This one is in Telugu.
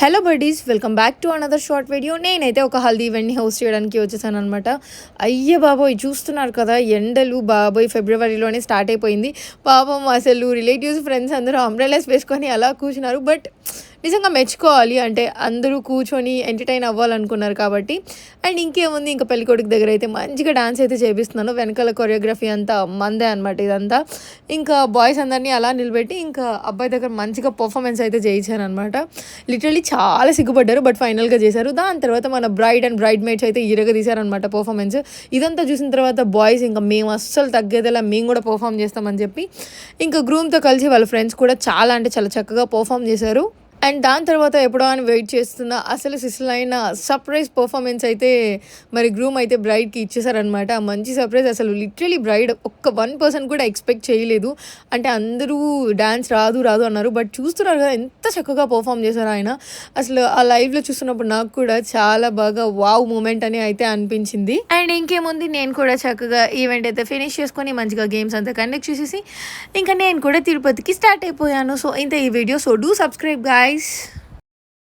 Hello buddies, welcome back to another short video. నేనైతే ఒక హల్దీ ఈవెంట్ని హోస్ట్ చేయడానికి వచ్చేసాను అనమాట. అయ్య బాబోయ్, చూస్తున్నారు కదా ఎండలు. బాబోయ్, ఫిబ్రవరిలోనే స్టార్ట్ అయిపోయింది. పాపం అసలు రిలేటివ్స్ ఫ్రెండ్స్ అందరూ అంబ్రెలాస్ వేసుకొని అలా కూర్చున్నారు. బట్ నిజంగా మెచ్చుకోవాలి, అంటే అందరూ కూర్చొని ఎంటర్టైన్ అవ్వాలనుకున్నారు కాబట్టి. అండ్ ఇంకేముంది, ఇంకా పెళ్ళికొడుకు దగ్గర అయితే మంచిగా డాన్స్ అయితే చేపిస్తున్నాను. వెనకాల కొరియోగ్రఫీ అంతా మందే అనమాట ఇదంతా. ఇంకా బాయ్స్ అందరినీ అలా నిలబెట్టి ఇంకా అబ్బాయి దగ్గర మంచిగా పర్ఫార్మెన్స్ అయితే చేయించాను అనమాట. లిటరలీ చాలా సిగ్గుపడ్డారు, బట్ ఫైనల్గా చేశారు. దాని తర్వాత మన బ్రైడ్ అండ్ బ్రైడ్ మేట్స్ అయితే తీశారనమాట పర్ఫార్మెన్స్. ఇదంతా చూసిన తర్వాత బాయ్స్ ఇంకా మేము అస్సలు తగ్గేదేలా మేము కూడా పర్ఫామ్ చేస్తామని చెప్పి ఇంకా గ్రూమ్తో కలిసి వాళ్ళ ఫ్రెండ్స్ కూడా చాలా అంటే చాలా చక్కగా పర్ఫామ్ చేశారు. అండ్ దాని తర్వాత ఎప్పుడో అని వెయిట్ చేస్తున్న అసలు సిస్లైన సర్ప్రైజ్ పర్ఫార్మెన్స్ అయితే మరి గ్రూమ్ అయితే బ్రైడ్కి ఇచ్చేసారనమాట. ఆ మంచి సర్ప్రైజ్ అసలు లిటరలీ బ్రైడ్ ఒక్క 1% కూడా ఎక్స్పెక్ట్ చేయలేదు. అంటే అందరూ డ్యాన్స్ రాదు అన్నారు, బట్ చూస్తున్నారు కదా ఎంత చక్కగా పర్ఫామ్ చేశారు ఆయన. అసలు ఆ లైవ్లో చూస్తున్నప్పుడు నాకు కూడా చాలా బాగా వావ్ మూమెంట్ అని అయితే అనిపించింది. అండ్ ఇంకేముంది, నేను కూడా చక్కగా ఈవెంట్ అయితే ఫినిష్ చేసుకొని మంచిగా గేమ్స్ అంతా కండక్ట్ చేసేసి ఇంకా నేను కూడా తిరుపతికి స్టార్ట్ అయిపోయాను. సో ఇంత ఈ video. So do subscribe guys.